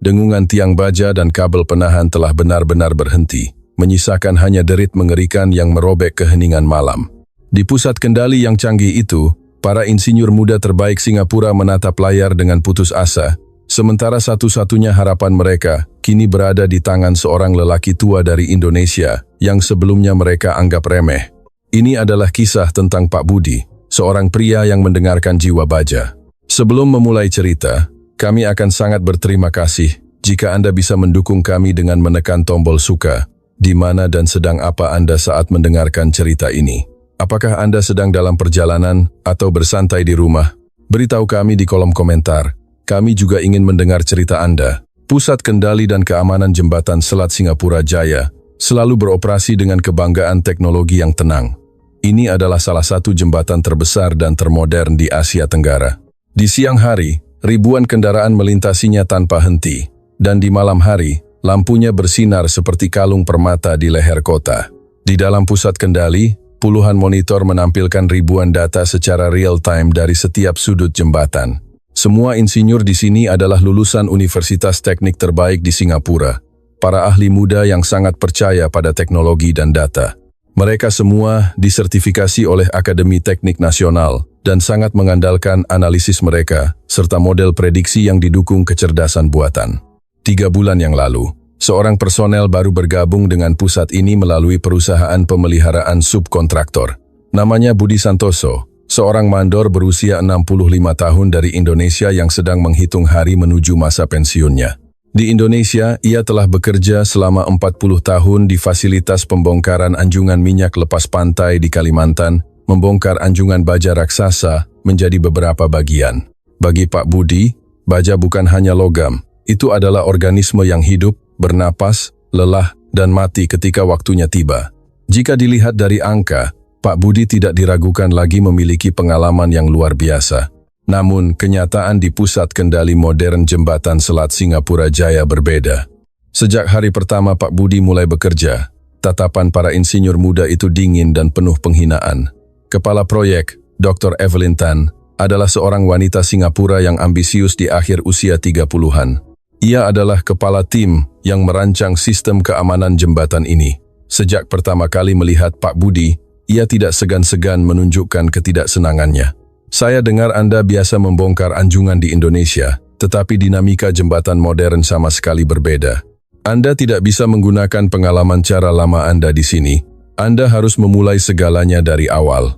dengungan tiang baja dan kabel penahan telah benar-benar berhenti, menyisakan hanya derit mengerikan yang merobek keheningan malam. Di pusat kendali yang canggih itu, para insinyur muda terbaik Singapura menatap layar dengan putus asa, sementara satu-satunya harapan mereka kini berada di tangan seorang lelaki tua dari Indonesia yang sebelumnya mereka anggap remeh. Ini adalah kisah tentang Pak Budi, seorang pria yang mendengarkan jiwa baja. Sebelum memulai cerita, kami akan sangat berterima kasih jika Anda bisa mendukung kami dengan menekan tombol suka, di mana dan sedang apa Anda saat mendengarkan cerita ini. Apakah Anda sedang dalam perjalanan atau bersantai di rumah? Beritahu kami di kolom komentar. Kami juga ingin mendengar cerita Anda. Pusat Kendali dan Keamanan Jembatan Selat Singapura Jaya selalu beroperasi dengan kebanggaan teknologi yang tenang. Ini adalah salah satu jembatan terbesar dan termodern di Asia Tenggara. Di siang hari, ribuan kendaraan melintasinya tanpa henti, dan di malam hari, lampunya bersinar seperti kalung permata di leher kota. Di dalam pusat kendali, puluhan monitor menampilkan ribuan data secara real-time dari setiap sudut jembatan. Semua insinyur di sini adalah lulusan universitas teknik terbaik di Singapura, para ahli muda yang sangat percaya pada teknologi dan data. Mereka semua disertifikasi oleh Akademi Teknik Nasional dan sangat mengandalkan analisis mereka serta model prediksi yang didukung kecerdasan buatan. 3 bulan yang lalu, seorang personel baru bergabung dengan pusat ini melalui perusahaan pemeliharaan subkontraktor. Namanya Budi Santoso, seorang mandor berusia 65 tahun dari Indonesia yang sedang menghitung hari menuju masa pensiunnya. Di Indonesia, ia telah bekerja selama 40 tahun di fasilitas pembongkaran anjungan minyak lepas pantai di Kalimantan, membongkar anjungan baja raksasa menjadi beberapa bagian. Bagi Pak Budi, baja bukan hanya logam, itu adalah organisme yang hidup, bernapas, lelah, dan mati ketika waktunya tiba. Jika dilihat dari angka, Pak Budi tidak diragukan lagi memiliki pengalaman yang luar biasa. Namun, kenyataan di pusat kendali modern jembatan Selat Singapura Jaya berbeda. Sejak hari pertama Pak Budi mulai bekerja, tatapan para insinyur muda itu dingin dan penuh penghinaan. Kepala proyek, Dr. Evelyn Tan, adalah seorang wanita Singapura yang ambisius di akhir usia 30-an. Ia adalah kepala tim yang merancang sistem keamanan jembatan ini. Sejak pertama kali melihat Pak Budi, ia tidak segan-segan menunjukkan ketidaksenangannya. Saya dengar Anda biasa membongkar anjungan di Indonesia, tetapi dinamika jembatan modern sama sekali berbeda. Anda tidak bisa menggunakan pengalaman cara lama Anda di sini. Anda harus memulai segalanya dari awal.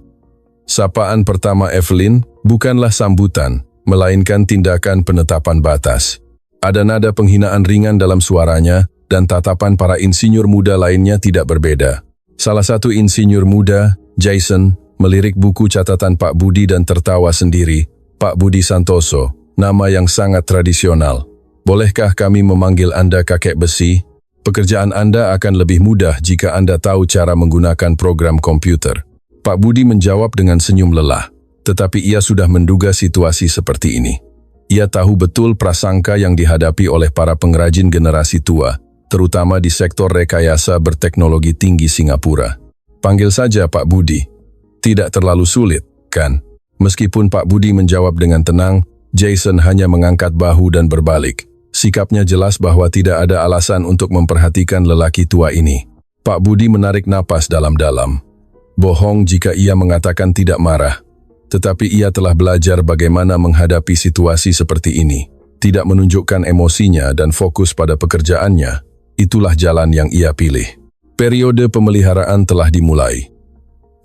Sapaan pertama Evelyn bukanlah sambutan, melainkan tindakan penetapan batas. Ada nada penghinaan ringan dalam suaranya, dan tatapan para insinyur muda lainnya tidak berbeda. Salah satu insinyur muda, Jason, melirik buku catatan Pak Budi dan tertawa sendiri. Pak Budi Santoso, nama yang sangat tradisional. Bolehkah kami memanggil Anda kakek besi? Pekerjaan Anda akan lebih mudah jika Anda tahu cara menggunakan program komputer. Pak Budi menjawab dengan senyum lelah, tetapi ia sudah menduga situasi seperti ini. Ia tahu betul prasangka yang dihadapi oleh para pengrajin generasi tua, terutama di sektor rekayasa berteknologi tinggi Singapura. Panggil saja Pak Budi. Tidak terlalu sulit, kan? Meskipun Pak Budi menjawab dengan tenang, Jason hanya mengangkat bahu dan berbalik. Sikapnya jelas bahwa tidak ada alasan untuk memperhatikan lelaki tua ini. Pak Budi menarik napas dalam-dalam. Bohong jika ia mengatakan tidak marah. Tetapi ia telah belajar bagaimana menghadapi situasi seperti ini. Tidak menunjukkan emosinya dan fokus pada pekerjaannya. Itulah jalan yang ia pilih. Periode pemeliharaan telah dimulai.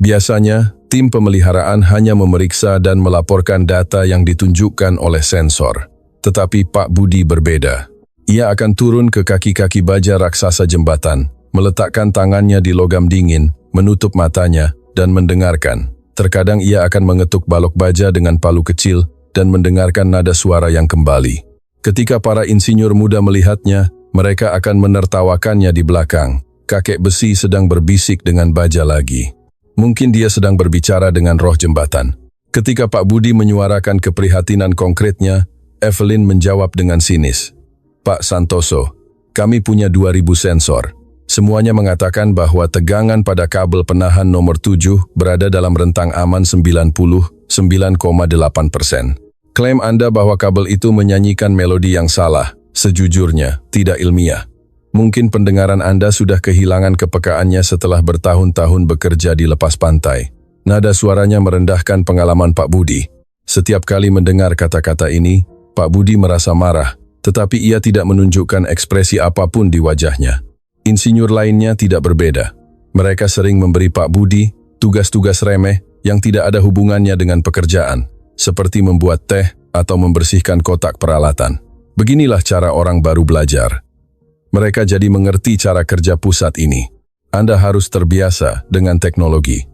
Biasanya, tim pemeliharaan hanya memeriksa dan melaporkan data yang ditunjukkan oleh sensor. Tetapi Pak Budi berbeda. Ia akan turun ke kaki-kaki baja raksasa jembatan, meletakkan tangannya di logam dingin, menutup matanya, dan mendengarkan. Terkadang ia akan mengetuk balok baja dengan palu kecil dan mendengarkan nada suara yang kembali. Ketika para insinyur muda melihatnya, mereka akan menertawakannya di belakang. Kakek besi sedang berbisik dengan baja lagi. Mungkin dia sedang berbicara dengan roh jembatan. Ketika Pak Budi menyuarakan keprihatinan konkretnya, Evelyn menjawab dengan sinis. Pak Santoso, kami punya 2.000 sensor. Semuanya mengatakan bahwa tegangan pada kabel penahan nomor 7 berada dalam rentang aman 99,8%. Klaim Anda bahwa kabel itu menyanyikan melodi yang salah. Sejujurnya, tidak ilmiah. Mungkin pendengaran Anda sudah kehilangan kepekaannya setelah bertahun-tahun bekerja di lepas pantai. Nada suaranya merendahkan pengalaman Pak Budi. Setiap kali mendengar kata-kata ini, Pak Budi merasa marah, tetapi ia tidak menunjukkan ekspresi apapun di wajahnya. Insinyur lainnya tidak berbeda. Mereka sering memberi Pak Budi tugas-tugas remeh yang tidak ada hubungannya dengan pekerjaan, seperti membuat teh atau membersihkan kotak peralatan. Beginilah cara orang baru belajar. Mereka jadi mengerti cara kerja pusat ini. Anda harus terbiasa dengan teknologi.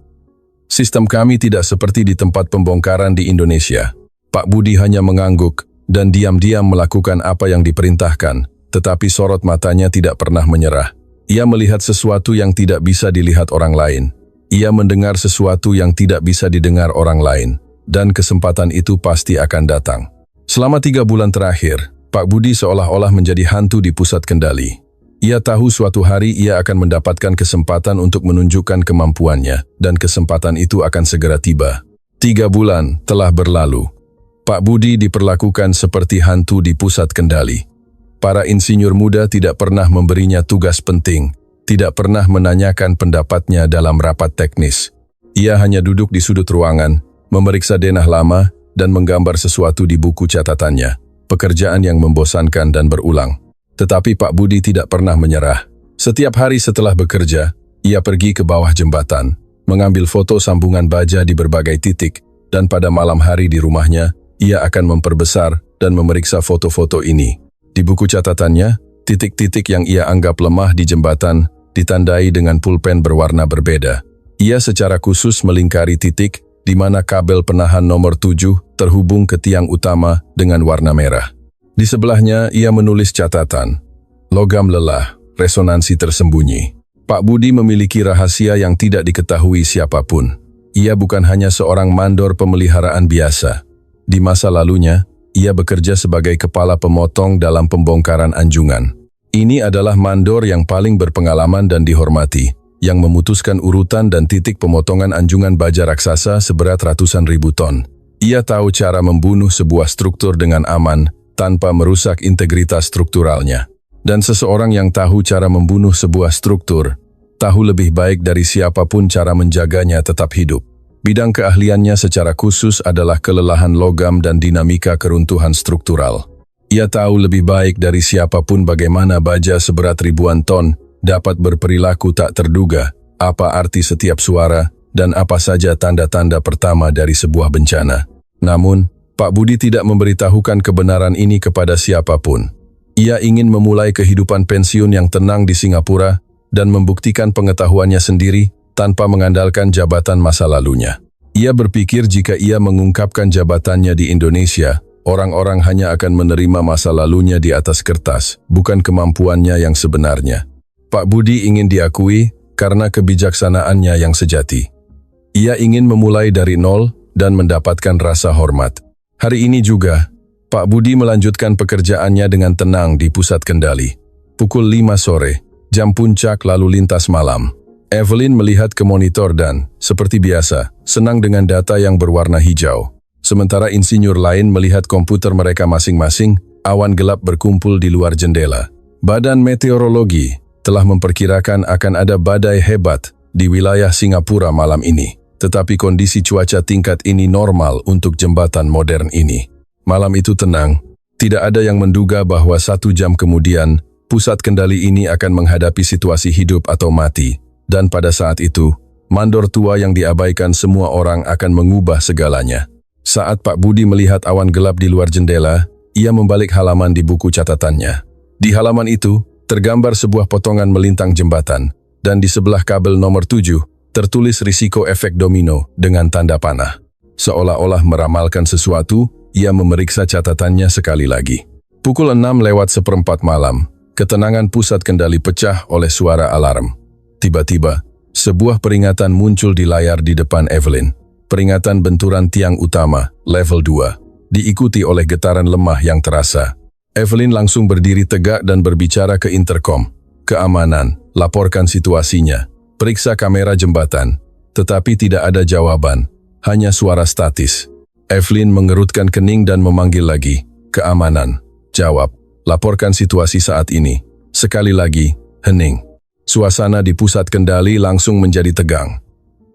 Sistem kami tidak seperti di tempat pembongkaran di Indonesia. Pak Budi hanya mengangguk dan diam-diam melakukan apa yang diperintahkan, tetapi sorot matanya tidak pernah menyerah. Ia melihat sesuatu yang tidak bisa dilihat orang lain. Ia mendengar sesuatu yang tidak bisa didengar orang lain, dan kesempatan itu pasti akan datang. Selama 3 bulan terakhir, Pak Budi seolah-olah menjadi hantu di pusat kendali. Ia tahu suatu hari ia akan mendapatkan kesempatan untuk menunjukkan kemampuannya, dan kesempatan itu akan segera tiba. 3 bulan telah berlalu. Pak Budi diperlakukan seperti hantu di pusat kendali. Para insinyur muda tidak pernah memberinya tugas penting, tidak pernah menanyakan pendapatnya dalam rapat teknis. Ia hanya duduk di sudut ruangan, memeriksa denah lama, dan menggambar sesuatu di buku catatannya. Pekerjaan yang membosankan dan berulang. Tetapi Pak Budi tidak pernah menyerah. Setiap hari setelah bekerja, ia pergi ke bawah jembatan, mengambil foto sambungan baja di berbagai titik, dan pada malam hari di rumahnya, ia akan memperbesar dan memeriksa foto-foto ini. Di buku catatannya, titik-titik yang ia anggap lemah di jembatan ditandai dengan pulpen berwarna berbeda. Ia secara khusus melingkari titik di mana kabel penahan nomor 7 terhubung ke tiang utama dengan warna merah. Di sebelahnya, ia menulis catatan, logam lelah, resonansi tersembunyi. Pak Budi memiliki rahasia yang tidak diketahui siapapun. Ia bukan hanya seorang mandor pemeliharaan biasa. Di masa lalunya, ia bekerja sebagai kepala pemotong dalam pembongkaran anjungan. Ini adalah mandor yang paling berpengalaman dan dihormati, yang memutuskan urutan dan titik pemotongan anjungan baja raksasa seberat ratusan ribu ton. Ia tahu cara membunuh sebuah struktur dengan aman, tanpa merusak integritas strukturalnya. Dan seseorang yang tahu cara membunuh sebuah struktur, tahu lebih baik dari siapapun cara menjaganya tetap hidup. Bidang keahliannya secara khusus adalah kelelahan logam dan dinamika keruntuhan struktural. Ia tahu lebih baik dari siapapun bagaimana baja seberat ribuan ton dapat berperilaku tak terduga, apa arti setiap suara, dan apa saja tanda-tanda pertama dari sebuah bencana. Namun, Pak Budi tidak memberitahukan kebenaran ini kepada siapapun. Ia ingin memulai kehidupan pensiun yang tenang di Singapura dan membuktikan pengetahuannya sendiri tanpa mengandalkan jabatan masa lalunya. Ia berpikir jika ia mengungkapkan jabatannya di Indonesia, orang-orang hanya akan menerima masa lalunya di atas kertas, bukan kemampuannya yang sebenarnya. Pak Budi ingin diakui karena kebijaksanaannya yang sejati. Ia ingin memulai dari nol dan mendapatkan rasa hormat. Hari ini juga, Pak Budi melanjutkan pekerjaannya dengan tenang di pusat kendali. Pukul 5 sore, jam puncak lalu lintas malam. Evelyn melihat ke monitor dan, seperti biasa, senang dengan data yang berwarna hijau. Sementara insinyur lain melihat komputer mereka masing-masing, awan gelap berkumpul di luar jendela. Badan meteorologi telah memperkirakan akan ada badai hebat di wilayah Singapura malam ini. Tetapi kondisi cuaca tingkat ini normal untuk jembatan modern ini. Malam itu tenang, tidak ada yang menduga bahwa 1 jam kemudian, pusat kendali ini akan menghadapi situasi hidup atau mati. Dan pada saat itu, mandor tua yang diabaikan semua orang akan mengubah segalanya. Saat Pak Budi melihat awan gelap di luar jendela, ia membalik halaman di buku catatannya. Di halaman itu, tergambar sebuah potongan melintang jembatan, dan di sebelah kabel nomor 7, tertulis risiko efek domino dengan tanda panah. Seolah-olah meramalkan sesuatu, ia memeriksa catatannya sekali lagi. Pukul 6:04 malam, ketenangan pusat kendali pecah oleh suara alarm. Tiba-tiba, sebuah peringatan muncul di layar di depan Evelyn. Peringatan benturan tiang utama, level 2, diikuti oleh getaran lemah yang terasa. Evelyn langsung berdiri tegak dan berbicara ke interkom. Keamanan, laporkan situasinya. Periksa kamera jembatan. Tetapi tidak ada jawaban, hanya suara statis. Evelyn mengerutkan kening dan memanggil lagi. Keamanan, jawab. laporkan situasi saat ini. Sekali lagi, hening. Suasana di pusat kendali langsung menjadi tegang.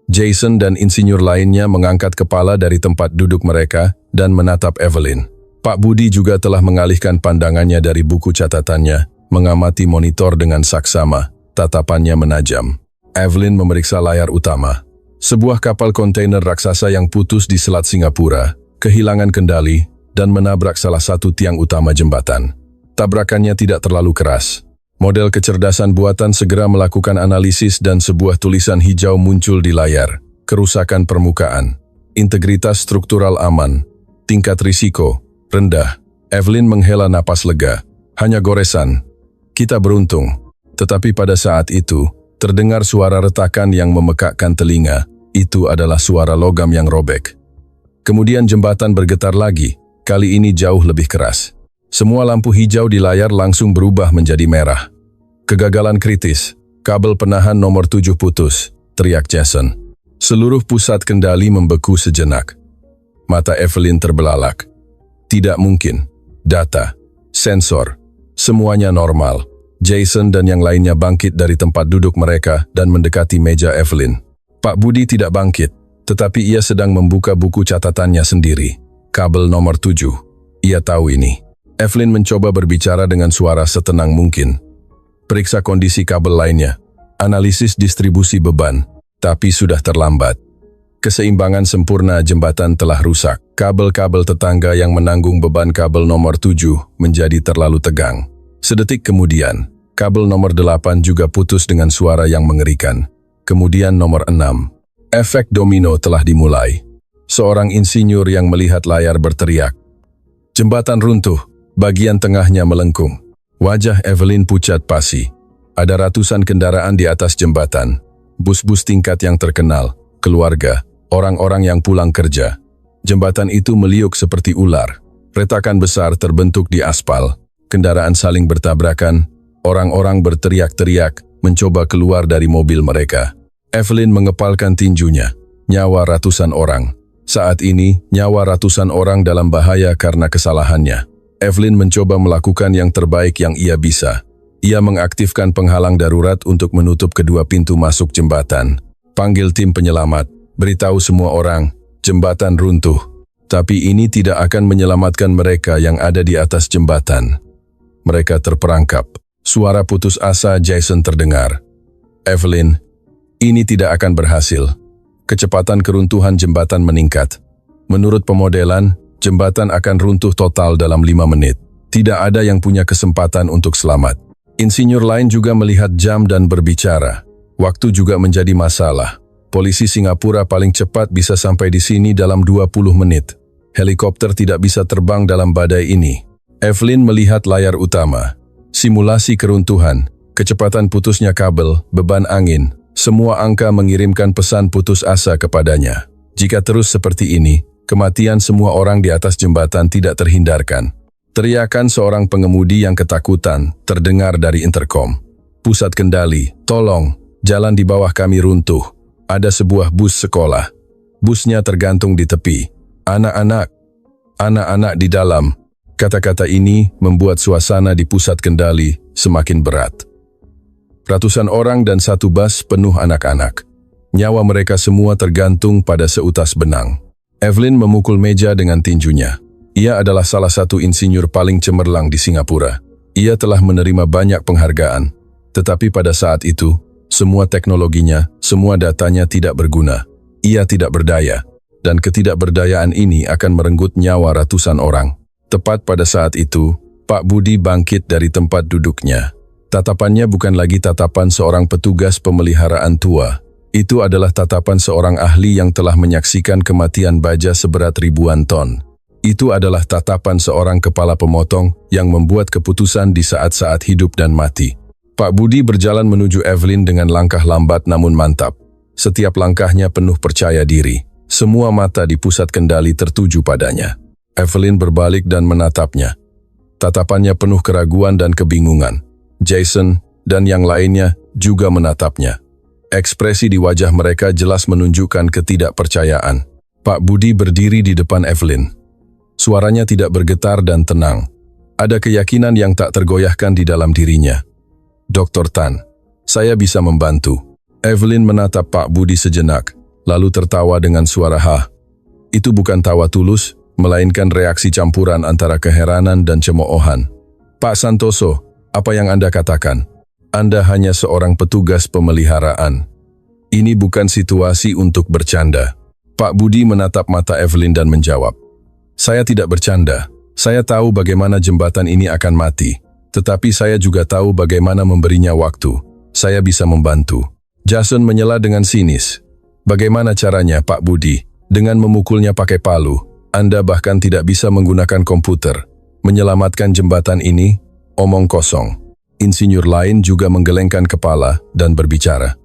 Jason dan insinyur lainnya mengangkat kepala dari tempat duduk mereka dan menatap Evelyn. Pak Budi juga telah mengalihkan pandangannya dari buku catatannya, mengamati monitor dengan saksama, tatapannya menajam. Evelyn memeriksa layar utama. Sebuah kapal kontainer raksasa yang putus di Selat Singapura, kehilangan kendali, dan menabrak salah satu tiang utama jembatan. Tabrakannya tidak terlalu keras. Model kecerdasan buatan segera melakukan analisis dan sebuah tulisan hijau muncul di layar. Kerusakan permukaan. Integritas struktural aman. Tingkat risiko rendah. Evelyn menghela napas lega. Hanya goresan. Kita beruntung. Tetapi pada saat itu, terdengar suara retakan yang memekakkan telinga. Itu adalah suara logam yang robek. Kemudian jembatan bergetar lagi, kali ini jauh lebih keras. Semua lampu hijau di layar langsung berubah menjadi merah. Kegagalan kritis, kabel penahan nomor 7 putus, teriak Jason. Seluruh pusat kendali membeku sejenak. Mata Evelyn terbelalak. Tidak mungkin. Data, sensor, semuanya normal. Jason dan yang lainnya bangkit dari tempat duduk mereka dan mendekati meja Evelyn. Pak Budi tidak bangkit, tetapi ia sedang membuka buku catatannya sendiri. Kabel nomor 7. Ia tahu ini. Evelyn mencoba berbicara dengan suara setenang mungkin. Periksa kondisi kabel lainnya. Analisis distribusi beban, tapi sudah terlambat. Keseimbangan sempurna jembatan telah rusak. Kabel-kabel tetangga yang menanggung beban kabel nomor 7 menjadi terlalu tegang. Sedetik kemudian, kabel nomor 8 juga putus dengan suara yang mengerikan. Kemudian nomor 6. Efek domino telah dimulai. Seorang insinyur yang melihat layar berteriak. Jembatan runtuh, bagian tengahnya melengkung. Wajah Evelyn pucat pasi. Ada ratusan kendaraan di atas jembatan. Bus-bus tingkat yang terkenal, keluarga, orang-orang yang pulang kerja. Jembatan itu meliuk seperti ular. Retakan besar terbentuk di aspal. Kendaraan saling bertabrakan. Orang-orang berteriak-teriak, mencoba keluar dari mobil mereka. Evelyn mengepalkan tinjunya. Nyawa ratusan orang. Saat ini, nyawa ratusan orang dalam bahaya karena kesalahannya. Evelyn mencoba melakukan yang terbaik yang ia bisa. Ia mengaktifkan penghalang darurat untuk menutup kedua pintu masuk jembatan. Panggil tim penyelamat. Beritahu semua orang, jembatan runtuh. Tapi ini tidak akan menyelamatkan mereka yang ada di atas jembatan. Mereka terperangkap. Suara putus asa Jason terdengar. Evelyn, ini tidak akan berhasil. Kecepatan keruntuhan jembatan meningkat. Menurut pemodelan, jembatan akan runtuh total dalam 5 menit. Tidak ada yang punya kesempatan untuk selamat. Insinyur lain juga melihat jam dan berbicara. Waktu juga menjadi masalah. Polisi Singapura paling cepat bisa sampai di sini dalam 20 menit. Helikopter tidak bisa terbang dalam badai ini. Evelyn melihat layar utama. Simulasi keruntuhan, kecepatan putusnya kabel, beban angin, semua angka mengirimkan pesan putus asa kepadanya. Jika terus seperti ini, kematian semua orang di atas jembatan tidak terhindarkan. Teriakan seorang pengemudi yang ketakutan terdengar dari interkom. Pusat kendali, tolong, jalan di bawah kami runtuh. Ada sebuah bus sekolah. Busnya tergantung di tepi. Anak-anak, anak-anak di dalam. Kata-kata ini membuat suasana di pusat kendali semakin berat. Ratusan orang dan satu bus penuh anak-anak. Nyawa mereka semua tergantung pada seutas benang. Evelyn memukul meja dengan tinjunya. Ia adalah salah satu insinyur paling cemerlang di Singapura. Ia telah menerima banyak penghargaan. Tetapi pada saat itu, semua teknologinya, semua datanya tidak berguna. Ia tidak berdaya. Dan ketidakberdayaan ini akan merenggut nyawa ratusan orang. Tepat pada saat itu, Pak Budi bangkit dari tempat duduknya. Tatapannya bukan lagi tatapan seorang petugas pemeliharaan tua. Itu adalah tatapan seorang ahli yang telah menyaksikan kematian baja seberat ribuan ton. Itu adalah tatapan seorang kepala pemotong yang membuat keputusan di saat-saat hidup dan mati. Pak Budi berjalan menuju Evelyn dengan langkah lambat namun mantap. Setiap langkahnya penuh percaya diri. Semua mata di pusat kendali tertuju padanya. Evelyn berbalik dan menatapnya. Tatapannya penuh keraguan dan kebingungan. Jason dan yang lainnya juga menatapnya. Ekspresi di wajah mereka jelas menunjukkan ketidakpercayaan. Pak Budi berdiri di depan Evelyn. Suaranya tidak bergetar dan tenang. Ada keyakinan yang tak tergoyahkan di dalam dirinya. Dr. Tan, saya bisa membantu. Evelyn menatap Pak Budi sejenak, lalu tertawa dengan suara ha. Itu bukan tawa tulus, melainkan reaksi campuran antara keheranan dan cemoohan. Pak Santoso, apa yang Anda katakan? Anda hanya seorang petugas pemeliharaan. Ini bukan situasi untuk bercanda. Pak Budi menatap mata Evelyn dan menjawab, saya tidak bercanda. Saya tahu bagaimana jembatan ini akan mati, tetapi saya juga tahu bagaimana memberinya waktu. Saya bisa membantu. Jason menyela dengan sinis. Bagaimana caranya, Pak Budi? Dengan memukulnya pakai palu. Anda bahkan tidak bisa menggunakan komputer. Menyelamatkan jembatan ini, omong kosong. Insinyur lain juga menggelengkan kepala dan berbicara.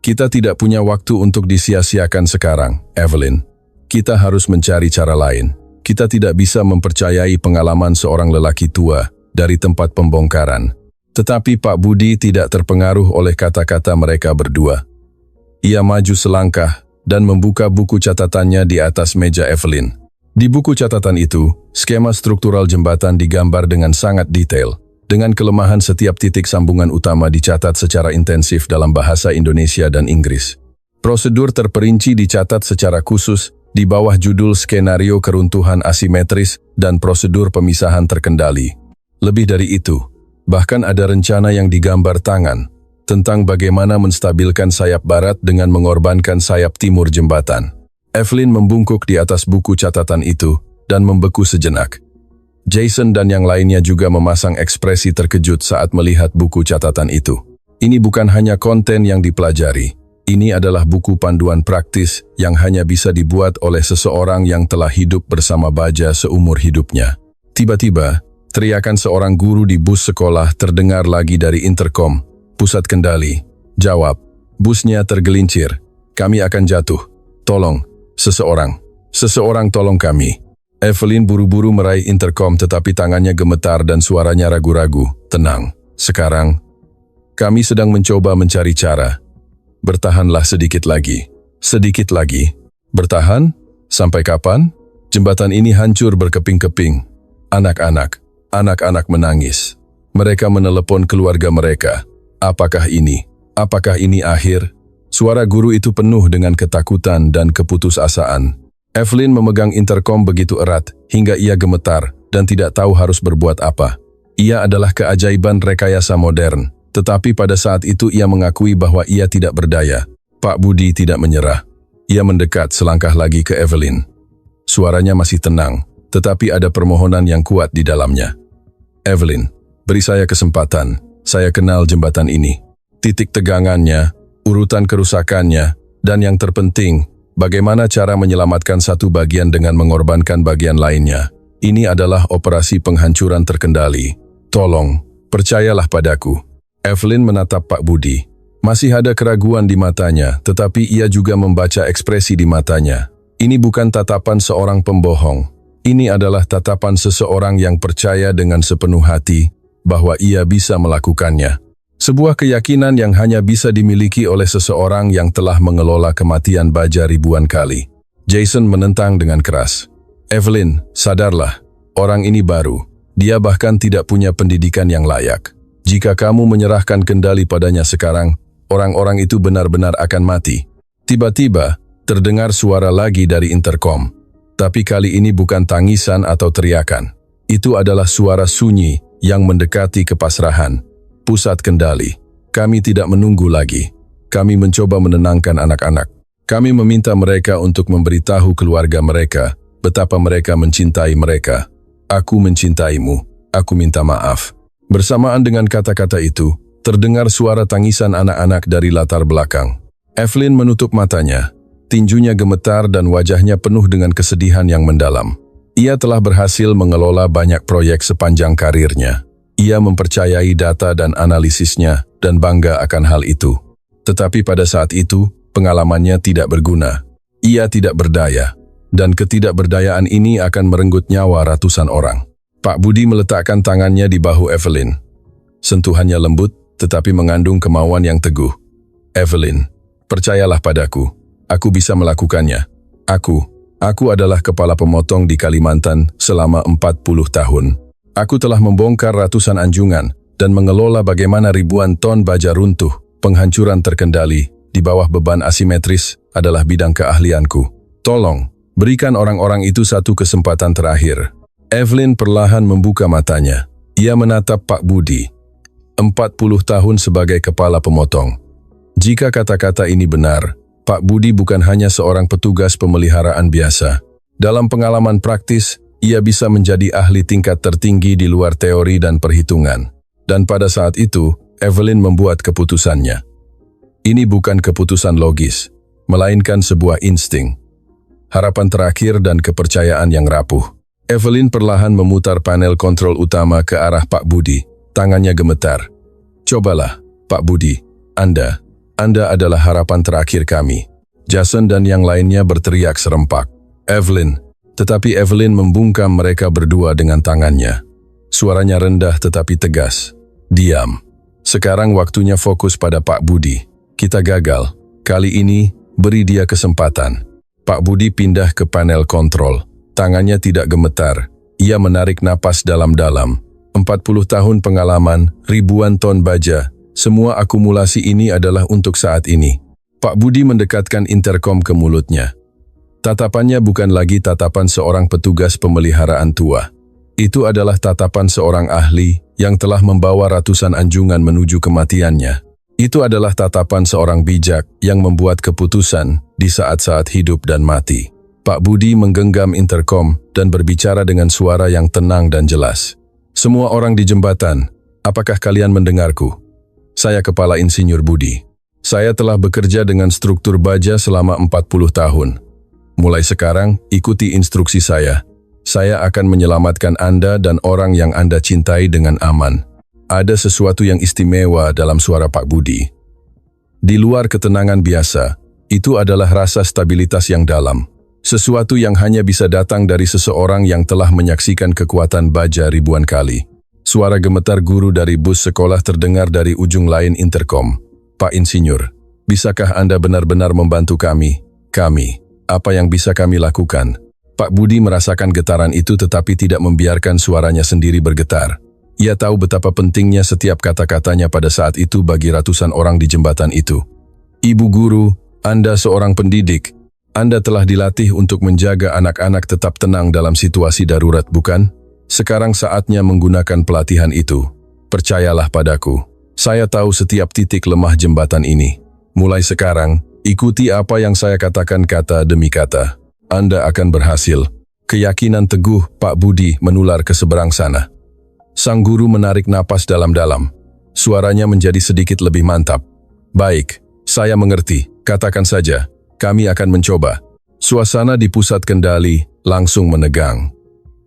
Kita tidak punya waktu untuk disia-siakan sekarang, Evelyn. Kita harus mencari cara lain. Kita tidak bisa mempercayai pengalaman seorang lelaki tua dari tempat pembongkaran. Tetapi Pak Budi tidak terpengaruh oleh kata-kata mereka berdua. Ia maju selangkah dan membuka buku catatannya di atas meja Evelyn. Di buku catatan itu, skema struktural jembatan digambar dengan sangat detail. Dengan kelemahan setiap titik sambungan utama dicatat secara intensif dalam bahasa Indonesia dan Inggris. Prosedur terperinci dicatat secara khusus di bawah judul skenario keruntuhan asimetris dan prosedur pemisahan terkendali. Lebih dari itu, bahkan ada rencana yang digambar tangan tentang bagaimana menstabilkan sayap barat dengan mengorbankan sayap timur jembatan. Evelyn membungkuk di atas buku catatan itu dan membeku sejenak. Jason dan yang lainnya juga memasang ekspresi terkejut saat melihat buku catatan itu. Ini bukan hanya konten yang dipelajari. Ini adalah buku panduan praktis yang hanya bisa dibuat oleh seseorang yang telah hidup bersama baja seumur hidupnya. Tiba-tiba, teriakan seorang guru di bus sekolah terdengar lagi dari interkom. Pusat kendali. Jawab. Busnya tergelincir. Kami akan jatuh. Tolong. Seseorang. Seseorang tolong kami. Evelyn buru-buru meraih interkom tetapi tangannya gemetar dan suaranya ragu-ragu. Tenang. Sekarang, kami sedang mencoba mencari cara. Bertahanlah sedikit lagi. Sedikit lagi. Bertahan? Sampai kapan? Jembatan ini hancur berkeping-keping. Anak-anak menangis. Mereka menelepon keluarga mereka. Apakah ini akhir? Suara guru itu penuh dengan ketakutan dan keputusasaan. Evelyn memegang interkom begitu erat hingga ia gemetar dan tidak tahu harus berbuat apa. Ia adalah keajaiban rekayasa modern. Tetapi pada saat itu ia mengakui bahwa ia tidak berdaya. Pak Budi tidak menyerah. Ia mendekat selangkah lagi ke Evelyn. Suaranya masih tenang, tetapi ada permohonan yang kuat di dalamnya. Evelyn, beri saya kesempatan. Saya kenal jembatan ini. Titik tegangannya, urutan kerusakannya, dan yang terpenting, bagaimana cara menyelamatkan satu bagian dengan mengorbankan bagian lainnya. Ini adalah operasi penghancuran terkendali. Tolong, percayalah padaku. Evelyn menatap Pak Budi. Masih ada keraguan di matanya, tetapi ia juga membaca ekspresi di matanya. Ini bukan tatapan seorang pembohong. Ini adalah tatapan seseorang yang percaya dengan sepenuh hati bahwa ia bisa melakukannya. Sebuah keyakinan yang hanya bisa dimiliki oleh seseorang yang telah mengelola kematian baja ribuan kali. Jason menentang dengan keras. Evelyn, sadarlah. Orang ini baru. Dia bahkan tidak punya pendidikan yang layak. Jika kamu menyerahkan kendali padanya sekarang, orang-orang itu benar-benar akan mati. Tiba-tiba, terdengar suara lagi dari interkom. Tapi kali ini bukan tangisan atau teriakan. Itu adalah suara sunyi yang mendekati kepasrahan. Pusat kendali. Kami tidak menunggu lagi. Kami mencoba menenangkan anak-anak. Kami meminta mereka untuk memberitahu keluarga mereka betapa mereka mencintai mereka. Aku mencintaimu. Aku minta maaf. Bersamaan dengan kata-kata itu, terdengar suara tangisan anak-anak dari latar belakang. Evelyn menutup matanya. Tinjunya gemetar dan wajahnya penuh dengan kesedihan yang mendalam. Ia telah berhasil mengelola banyak proyek sepanjang karirnya. Ia mempercayai data dan analisisnya dan bangga akan hal itu. Tetapi pada saat itu, pengalamannya tidak berguna. Ia tidak berdaya. Dan ketidakberdayaan ini akan merenggut nyawa ratusan orang. Pak Budi meletakkan tangannya di bahu Evelyn. Sentuhannya lembut, tetapi mengandung kemauan yang teguh. Evelyn, percayalah padaku. Aku bisa melakukannya. Aku adalah kepala pemotong di Kalimantan selama 40 tahun. Aku telah membongkar ratusan anjungan dan mengelola bagaimana ribuan ton baja runtuh. Penghancuran terkendali di bawah beban asimetris adalah bidang keahlianku. Tolong, berikan orang-orang itu satu kesempatan terakhir. Evelyn perlahan membuka matanya. Ia menatap Pak Budi. 40 tahun sebagai kepala pemotong. Jika kata-kata ini benar, Pak Budi bukan hanya seorang petugas pemeliharaan biasa. Dalam pengalaman praktis, ia bisa menjadi ahli tingkat tertinggi di luar teori dan perhitungan. Dan pada saat itu, Evelyn membuat keputusannya. Ini bukan keputusan logis, melainkan sebuah insting. Harapan terakhir dan kepercayaan yang rapuh. Evelyn perlahan memutar panel kontrol utama ke arah Pak Budi. Tangannya gemetar. Cobalah, Pak Budi. Anda adalah harapan terakhir kami. Jason dan yang lainnya berteriak serempak. Evelyn. Tetapi Evelyn membungkam mereka berdua dengan tangannya. Suaranya rendah tetapi tegas. Diam. Sekarang waktunya fokus pada Pak Budi. Kita gagal. Kali ini, beri dia kesempatan. Pak Budi pindah ke panel kontrol. Tangannya tidak gemetar. Ia menarik napas dalam-dalam. 40 tahun pengalaman, ribuan ton baja. Semua akumulasi ini adalah untuk saat ini. Pak Budi mendekatkan interkom ke mulutnya. Tatapannya bukan lagi tatapan seorang petugas pemeliharaan tua. Itu adalah tatapan seorang ahli yang telah membawa ratusan anjungan menuju kematiannya. Itu adalah tatapan seorang bijak yang membuat keputusan di saat-saat hidup dan mati. Pak Budi menggenggam interkom dan berbicara dengan suara yang tenang dan jelas. Semua orang di jembatan, apakah kalian mendengarku? Saya Kepala Insinyur Budi. Saya telah bekerja dengan struktur baja selama 40 tahun. Mulai sekarang, ikuti instruksi saya. Saya akan menyelamatkan Anda dan orang yang Anda cintai dengan aman. Ada sesuatu yang istimewa dalam suara Pak Budi. Di luar ketenangan biasa, itu adalah rasa stabilitas yang dalam. Sesuatu yang hanya bisa datang dari seseorang yang telah menyaksikan kekuatan baja ribuan kali. Suara gemetar guru dari bus sekolah terdengar dari ujung lain interkom. Pak Insinyur, bisakah Anda benar-benar membantu kami? Apa yang bisa kami lakukan? Pak Budi merasakan getaran itu tetapi tidak membiarkan suaranya sendiri bergetar. Ia tahu betapa pentingnya setiap kata-katanya pada saat itu bagi ratusan orang di jembatan itu. Ibu guru, Anda seorang pendidik. Anda telah dilatih untuk menjaga anak-anak tetap tenang dalam situasi darurat, bukan? Sekarang saatnya menggunakan pelatihan itu. Percayalah padaku. Saya tahu setiap titik lemah jembatan ini. Mulai sekarang, ikuti apa yang saya katakan kata demi kata. Anda akan berhasil. Keyakinan teguh Pak Budi menular ke seberang sana. Sang guru menarik napas dalam-dalam. Suaranya menjadi sedikit lebih mantap. Baik, saya mengerti. Katakan saja, kami akan mencoba. Suasana di pusat kendali langsung menegang.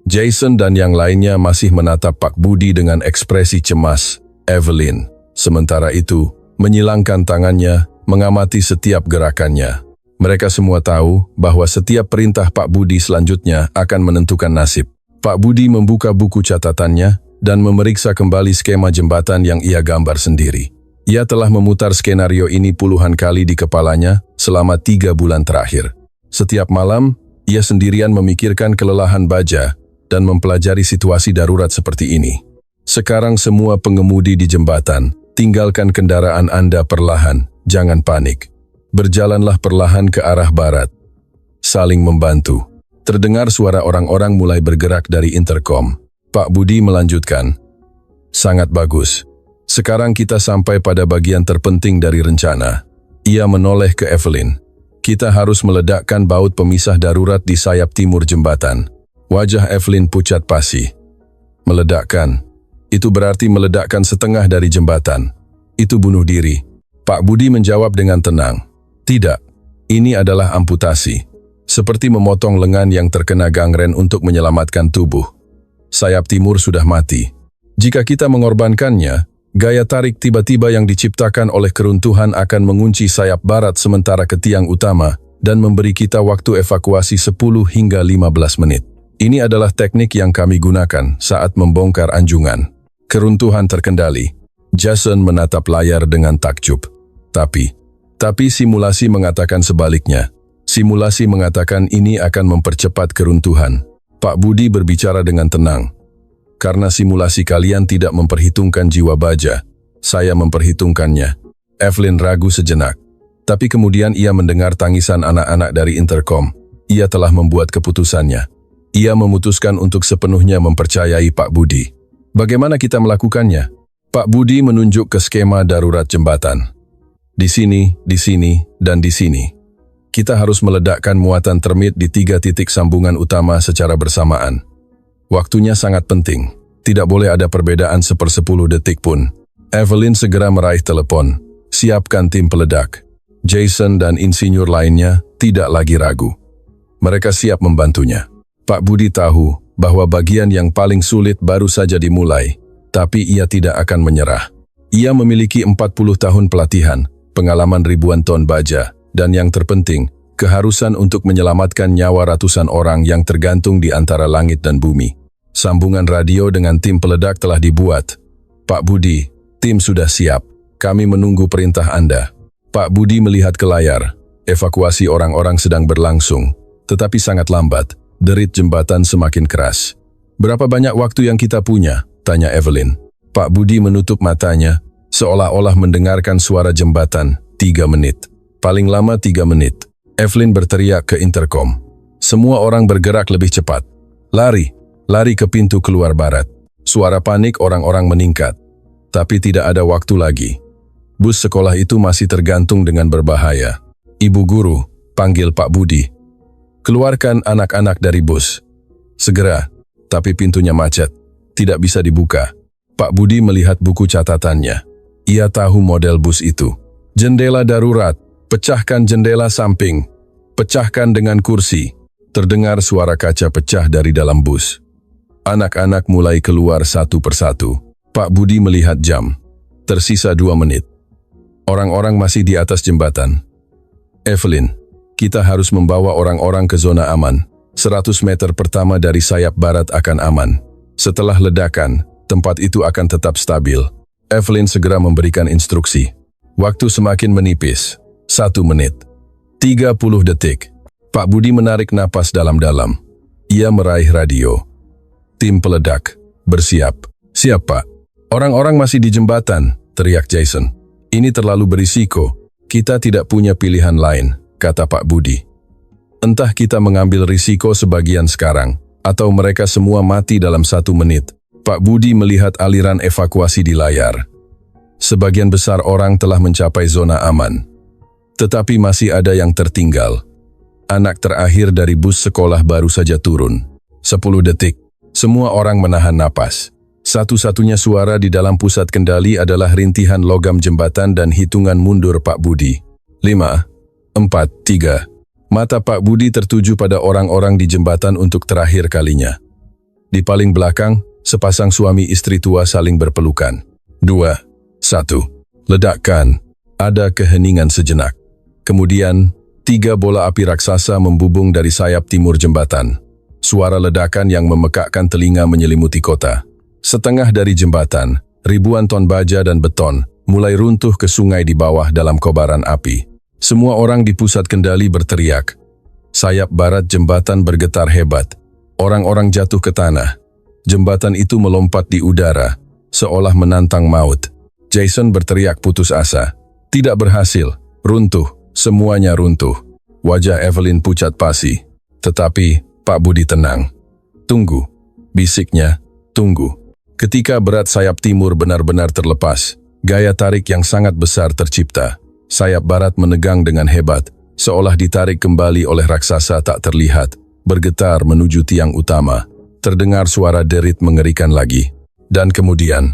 Jason dan yang lainnya masih menatap Pak Budi dengan ekspresi cemas. Evelyn, sementara itu, menyilangkan tangannya, mengamati setiap gerakannya. Mereka semua tahu bahwa setiap perintah Pak Budi selanjutnya akan menentukan nasib. Pak Budi membuka buku catatannya dan memeriksa kembali skema jembatan yang ia gambar sendiri. Ia telah memutar skenario ini puluhan kali di kepalanya selama 3 bulan terakhir. Setiap malam, ia sendirian memikirkan kelelahan baja dan mempelajari situasi darurat seperti ini. Sekarang semua pengemudi di jembatan, tinggalkan kendaraan Anda perlahan, jangan panik. Berjalanlah perlahan ke arah barat. Saling membantu. Terdengar suara orang-orang mulai bergerak dari interkom. Pak Budi melanjutkan. Sangat bagus. Sekarang kita sampai pada bagian terpenting dari rencana. Ia menoleh ke Evelyn. Kita harus meledakkan baut pemisah darurat di sayap timur jembatan. Wajah Evelyn pucat pasi. Meledakkan. Itu berarti meledakkan setengah dari jembatan. Itu bunuh diri. Pak Budi menjawab dengan tenang. Tidak. Ini adalah amputasi. Seperti memotong lengan yang terkena gangren untuk menyelamatkan tubuh. Sayap timur sudah mati. Jika kita mengorbankannya, gaya tarik tiba-tiba yang diciptakan oleh keruntuhan akan mengunci sayap barat sementara ke tiang utama dan memberi kita waktu evakuasi 10 hingga 15 menit. Ini adalah teknik yang kami gunakan saat membongkar anjungan. Keruntuhan terkendali. Jason menatap layar dengan takjub. Tapi simulasi mengatakan sebaliknya. Simulasi mengatakan ini akan mempercepat keruntuhan. Pak Budi berbicara dengan tenang. Karena simulasi kalian tidak memperhitungkan jiwa baja, saya memperhitungkannya. Evelyn ragu sejenak. Tapi kemudian ia mendengar tangisan anak-anak dari interkom. Ia telah membuat keputusannya. Ia memutuskan untuk sepenuhnya mempercayai Pak Budi. Bagaimana kita melakukannya? Pak Budi menunjuk ke skema darurat jembatan. Di sini, dan di sini. Kita harus meledakkan muatan termit di 3 titik sambungan utama secara bersamaan. Waktunya sangat penting. Tidak boleh ada perbedaan 1/10 detik pun. Evelyn segera meraih telepon. Siapkan tim peledak. Jason dan insinyur lainnya tidak lagi ragu. Mereka siap membantunya. Pak Budi tahu bahwa bagian yang paling sulit baru saja dimulai, tapi ia tidak akan menyerah. Ia memiliki 40 tahun pelatihan, pengalaman ribuan ton baja, dan yang terpenting, keharusan untuk menyelamatkan nyawa ratusan orang yang tergantung di antara langit dan bumi. Sambungan radio dengan tim peledak telah dibuat. Pak Budi, tim sudah siap. Kami menunggu perintah Anda. Pak Budi melihat ke layar. Evakuasi orang-orang sedang berlangsung, tetapi sangat lambat. Derit jembatan semakin keras. Berapa banyak waktu yang kita punya? Tanya Evelyn. Pak Budi menutup matanya, seolah-olah mendengarkan suara jembatan. 3 menit. Paling lama 3 menit. Evelyn berteriak ke interkom. Semua orang bergerak lebih cepat. Lari. Lari ke pintu keluar barat. Suara panik orang-orang meningkat. Tapi tidak ada waktu lagi. Bus sekolah itu masih tergantung dengan berbahaya. Ibu guru, panggil Pak Budi. Keluarkan anak-anak dari bus. Segera, tapi pintunya macet. Tidak bisa dibuka. Pak Budi melihat buku catatannya. Ia tahu model bus itu. Jendela darurat, pecahkan jendela samping. Pecahkan dengan kursi. Terdengar suara kaca pecah dari dalam bus. Anak-anak mulai keluar satu persatu. Pak Budi melihat jam. Tersisa 2 menit. Orang-orang masih di atas jembatan. Evelyn, kita harus membawa orang-orang ke zona aman. 100 meter pertama dari sayap barat akan aman. Setelah ledakan, tempat itu akan tetap stabil. Evelyn segera memberikan instruksi. Waktu semakin menipis. 1 menit. 30 detik. Pak Budi menarik napas dalam-dalam. Ia meraih radio. Tim peledak. Bersiap. Siap, Pak. Orang-orang masih di jembatan, teriak Jason. Ini terlalu berisiko. Kita tidak punya pilihan lain, kata Pak Budi. Entah kita mengambil risiko sebagian sekarang, atau mereka semua mati dalam 1 menit. Pak Budi melihat aliran evakuasi di layar. Sebagian besar orang telah mencapai zona aman. Tetapi masih ada yang tertinggal. Anak terakhir dari bus sekolah baru saja turun. 10 detik. Semua orang menahan napas. Satu-satunya suara di dalam pusat kendali adalah rintihan logam jembatan dan hitungan mundur Pak Budi. 5, 4, 3. Mata Pak Budi tertuju pada orang-orang di jembatan untuk terakhir kalinya. Di paling belakang, sepasang suami istri tua saling berpelukan. 2, 1. Ledakkan. Ada keheningan sejenak. Kemudian, 3 bola api raksasa membubung dari sayap timur jembatan. Suara ledakan yang memekakkan telinga menyelimuti kota. Setengah dari jembatan, ribuan ton baja dan beton, mulai runtuh ke sungai di bawah dalam kobaran api. Semua orang di pusat kendali berteriak. Sayap barat jembatan bergetar hebat. Orang-orang jatuh ke tanah. Jembatan itu melompat di udara, seolah menantang maut. Jason berteriak putus asa. Tidak berhasil. Runtuh. Semuanya runtuh. Wajah Evelyn pucat pasi. Tetapi Pak Budi tenang. Tunggu. Bisiknya. Tunggu. Ketika berat sayap timur benar-benar terlepas, gaya tarik yang sangat besar tercipta. Sayap barat menegang dengan hebat, seolah ditarik kembali oleh raksasa tak terlihat, bergetar menuju tiang utama. Terdengar suara derit mengerikan lagi. Dan kemudian,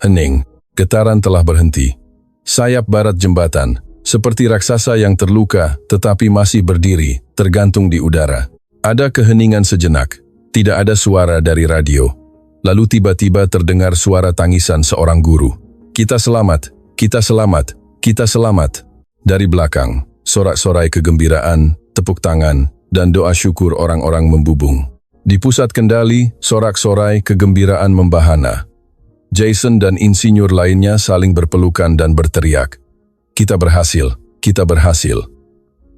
hening, getaran telah berhenti. Sayap barat jembatan, seperti raksasa yang terluka tetapi masih berdiri, tergantung di udara. Ada keheningan sejenak, tidak ada suara dari radio. Lalu tiba-tiba terdengar suara tangisan seorang guru. Kita selamat, kita selamat, kita selamat. Dari belakang, sorak-sorai kegembiraan, tepuk tangan, dan doa syukur orang-orang membubung. Di pusat kendali, sorak-sorai kegembiraan membahana. Jason dan insinyur lainnya saling berpelukan dan berteriak. Kita berhasil, kita berhasil.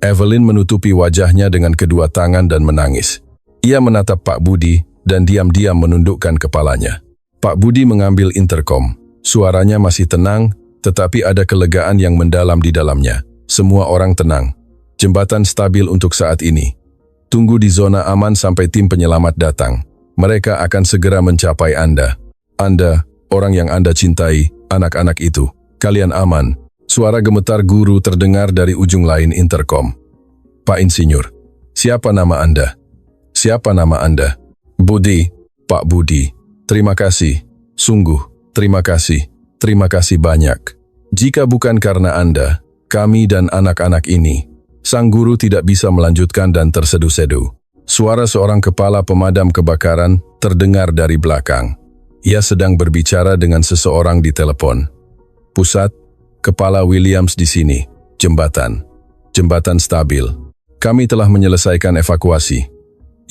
Evelyn menutupi wajahnya dengan kedua tangan dan menangis. Ia menatap Pak Budi, dan diam-diam menundukkan kepalanya. Pak Budi mengambil interkom. Suaranya masih tenang, tetapi ada kelegaan yang mendalam di dalamnya. Semua orang tenang. Jembatan stabil untuk saat ini. Tunggu di zona aman sampai tim penyelamat datang. Mereka akan segera mencapai Anda. Anda, orang yang Anda cintai, anak-anak itu. Kalian aman. Suara gemetar guru terdengar dari ujung lain interkom. Pak Insinyur, siapa nama Anda? Siapa nama Anda? Budi, Pak Budi. Terima kasih. Sungguh. Terima kasih banyak. Jika bukan karena Anda, kami dan anak-anak ini, sang guru tidak bisa melanjutkan dan tersedu-sedu. Suara seorang kepala pemadam kebakaran terdengar dari belakang. Ia sedang berbicara dengan seseorang di telepon. Pusat, Kepala Williams di sini. Jembatan stabil. Kami telah menyelesaikan evakuasi.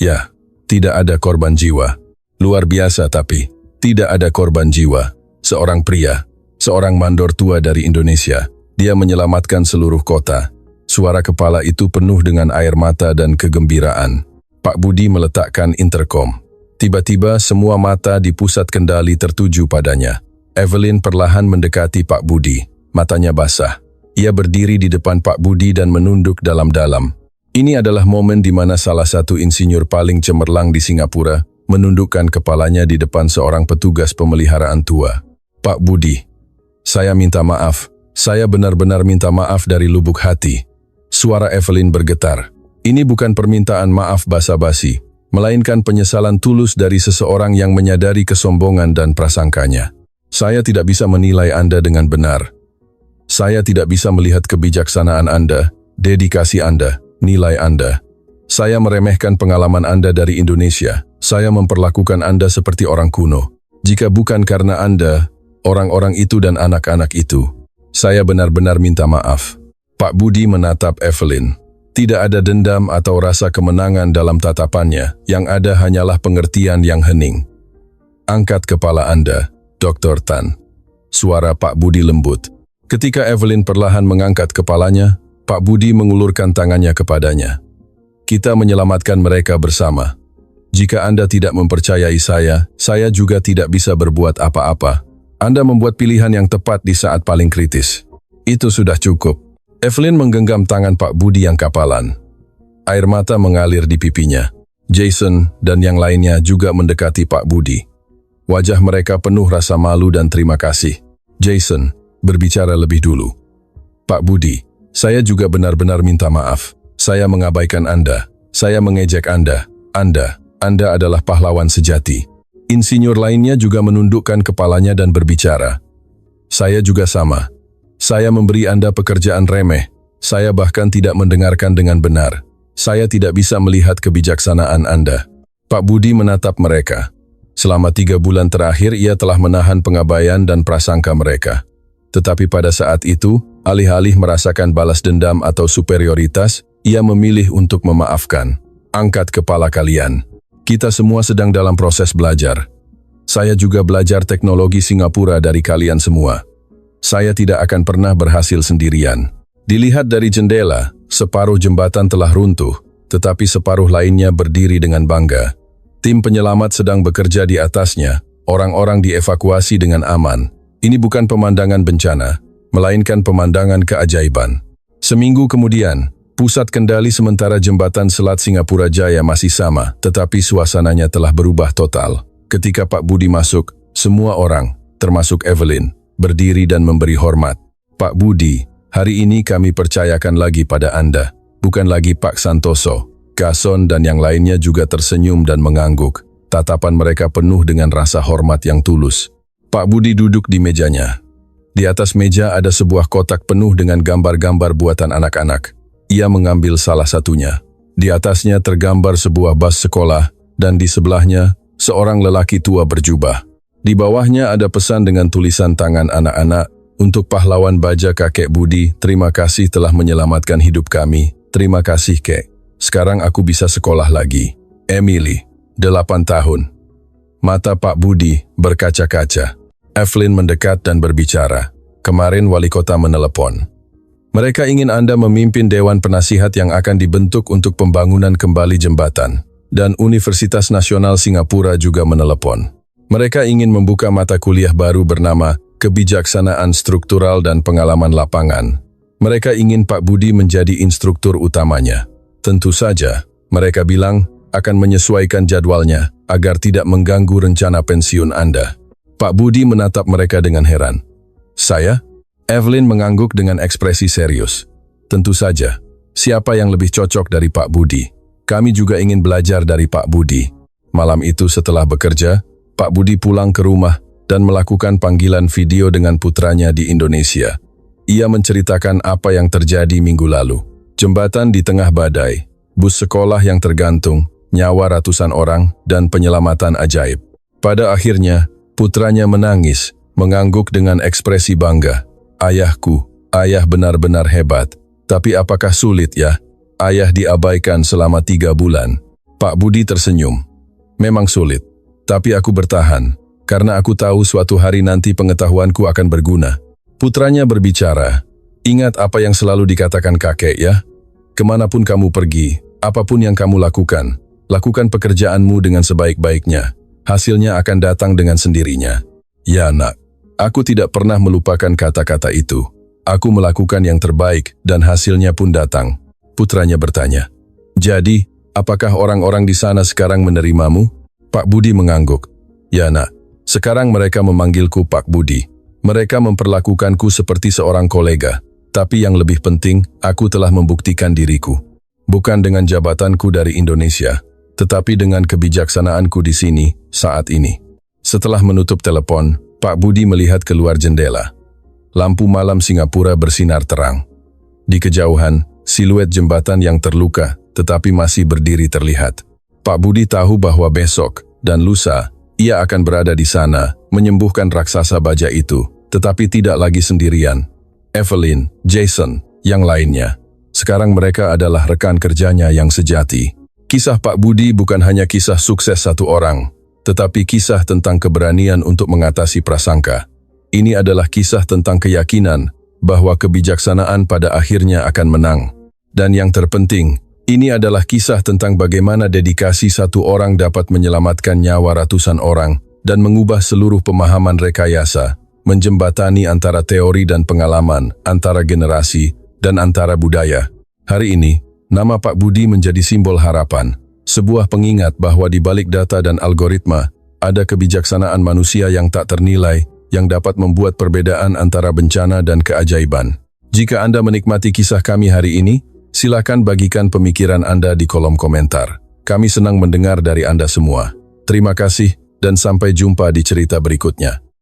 Ya, tidak ada korban jiwa. Luar biasa tapi tidak ada korban jiwa. Seorang pria, seorang mandor tua dari Indonesia. Dia menyelamatkan seluruh kota. Suara kepala itu penuh dengan air mata dan kegembiraan. Pak Budi meletakkan interkom. Tiba-tiba semua mata di pusat kendali tertuju padanya. Evelyn perlahan mendekati Pak Budi. Matanya basah. Ia berdiri di depan Pak Budi dan menunduk dalam-dalam. Ini adalah momen di mana salah satu insinyur paling cemerlang di Singapura menundukkan kepalanya di depan seorang petugas pemeliharaan tua. Pak Budi, saya minta maaf. Saya benar-benar minta maaf dari lubuk hati. Suara Evelyn bergetar. Ini bukan permintaan maaf basa-basi, melainkan penyesalan tulus dari seseorang yang menyadari kesombongan dan prasangkanya. Saya tidak bisa menilai Anda dengan benar. Saya tidak bisa melihat kebijaksanaan Anda, dedikasi Anda, nilai Anda. Saya meremehkan pengalaman Anda dari Indonesia. Saya memperlakukan Anda seperti orang kuno. Jika bukan karena Anda, orang-orang itu dan anak-anak itu, saya benar-benar minta maaf. Pak Budi menatap Evelyn. Tidak ada dendam atau rasa kemenangan dalam tatapannya, yang ada hanyalah pengertian yang hening. Angkat kepala Anda, Dr. Tan. Suara Pak Budi lembut. Ketika Evelyn perlahan mengangkat kepalanya, Pak Budi mengulurkan tangannya kepadanya. Kita menyelamatkan mereka bersama. Jika Anda tidak mempercayai saya juga tidak bisa berbuat apa-apa. Anda membuat pilihan yang tepat di saat paling kritis. Itu sudah cukup. Evelyn menggenggam tangan Pak Budi yang kapalan. Air mata mengalir di pipinya. Jason dan yang lainnya juga mendekati Pak Budi. Wajah mereka penuh rasa malu dan terima kasih. Jason berbicara lebih dulu. Pak Budi, saya juga benar-benar minta maaf. Saya mengabaikan Anda. Saya mengejek Anda. Anda adalah pahlawan sejati. Insinyur lainnya juga menundukkan kepalanya dan berbicara. Saya juga sama. Saya memberi Anda pekerjaan remeh. Saya bahkan tidak mendengarkan dengan benar. Saya tidak bisa melihat kebijaksanaan Anda. Pak Budi menatap mereka. Selama 3 bulan terakhir ia telah menahan pengabaian dan prasangka mereka. Tetapi pada saat itu, alih-alih merasakan balas dendam atau superioritas, ia memilih untuk memaafkan. Angkat kepala kalian. Kita semua sedang dalam proses belajar. Saya juga belajar teknologi Singapura dari kalian semua. Saya tidak akan pernah berhasil sendirian. Dilihat dari jendela, separuh jembatan telah runtuh, tetapi separuh lainnya berdiri dengan bangga. Tim penyelamat sedang bekerja di atasnya, orang-orang dievakuasi dengan aman. Ini bukan pemandangan bencana, melainkan pemandangan keajaiban. Seminggu kemudian, pusat kendali sementara jembatan Selat Singapura Jaya masih sama, tetapi suasananya telah berubah total. Ketika Pak Budi masuk, semua orang, termasuk Evelyn, berdiri dan memberi hormat. Pak Budi, hari ini kami percayakan lagi pada Anda, bukan lagi Pak Santoso. Gason dan yang lainnya juga tersenyum dan mengangguk. Tatapan mereka penuh dengan rasa hormat yang tulus. Pak Budi duduk di mejanya. Di atas meja ada sebuah kotak penuh dengan gambar-gambar buatan anak-anak. Ia mengambil salah satunya. Di atasnya tergambar sebuah bas sekolah, dan di sebelahnya, seorang lelaki tua berjubah. Di bawahnya ada pesan dengan tulisan tangan anak-anak, untuk pahlawan baja kakek Budi, terima kasih telah menyelamatkan hidup kami. Terima kasih kek. Sekarang aku bisa sekolah lagi. Emily, 8 tahun. Mata Pak Budi berkaca-kaca. Evelyn mendekat dan berbicara. Kemarin wali kota menelepon. Mereka ingin Anda memimpin Dewan Penasihat yang akan dibentuk untuk pembangunan kembali jembatan. dan Universitas Nasional Singapura juga menelepon. Mereka ingin membuka mata kuliah baru bernama Kebijaksanaan Struktural dan Pengalaman Lapangan. Mereka ingin Pak Budi menjadi instruktur utamanya. Tentu saja, mereka bilang akan menyesuaikan jadwalnya agar tidak mengganggu rencana pensiun Anda. Pak Budi menatap mereka dengan heran. Saya? Evelyn mengangguk dengan ekspresi serius. Tentu saja, siapa yang lebih cocok dari Pak Budi? Kami juga ingin belajar dari Pak Budi. Malam itu setelah bekerja, Pak Budi pulang ke rumah dan melakukan panggilan video dengan putranya di Indonesia. Ia menceritakan apa yang terjadi minggu lalu. Jembatan di tengah badai, bus sekolah yang tergantung, nyawa ratusan orang, dan penyelamatan ajaib. Pada akhirnya, putranya menangis, mengangguk dengan ekspresi bangga. Ayahku, ayah benar-benar hebat. Tapi apakah sulit ya? Ayah diabaikan selama 3 bulan. Pak Budi tersenyum. Memang sulit, tapi aku bertahan. Karena aku tahu suatu hari nanti pengetahuanku akan berguna. Putranya berbicara, ingat apa yang selalu dikatakan kakek ya. Kemanapun kamu pergi, apapun yang kamu lakukan, lakukan pekerjaanmu dengan sebaik-baiknya. Hasilnya akan datang dengan sendirinya. Ya nak, aku tidak pernah melupakan kata-kata itu. Aku melakukan yang terbaik dan hasilnya pun datang. Putranya bertanya, jadi, apakah orang-orang di sana sekarang menerimamu? Pak Budi mengangguk. Ya nak, sekarang mereka memanggilku Pak Budi. Mereka memperlakukanku seperti seorang kolega. Tapi yang lebih penting, aku telah membuktikan diriku. Bukan dengan jabatanku dari Indonesia, tetapi dengan kebijaksanaanku di sini, saat ini. Setelah menutup telepon, Pak Budi melihat keluar jendela. Lampu malam Singapura bersinar terang. Di kejauhan, siluet jembatan yang terluka, tetapi masih berdiri terlihat. Pak Budi tahu bahwa besok dan lusa, ia akan berada di sana, menyembuhkan raksasa baja itu, tetapi tidak lagi sendirian. Evelyn, Jason, yang lainnya. Sekarang mereka adalah rekan kerjanya yang sejati. Kisah Pak Budi bukan hanya kisah sukses satu orang, tetapi kisah tentang keberanian untuk mengatasi prasangka. Ini adalah kisah tentang keyakinan bahwa kebijaksanaan pada akhirnya akan menang. Dan yang terpenting, ini adalah kisah tentang bagaimana dedikasi satu orang dapat menyelamatkan nyawa ratusan orang dan mengubah seluruh pemahaman rekayasa, menjembatani antara teori dan pengalaman, antara generasi, dan antara budaya. Hari ini, nama Pak Budi menjadi simbol harapan, sebuah pengingat bahwa di balik data dan algoritma, ada kebijaksanaan manusia yang tak ternilai, yang dapat membuat perbedaan antara bencana dan keajaiban. Jika Anda menikmati kisah kami hari ini, silakan bagikan pemikiran Anda di kolom komentar. Kami senang mendengar dari Anda semua. Terima kasih dan sampai jumpa di cerita berikutnya.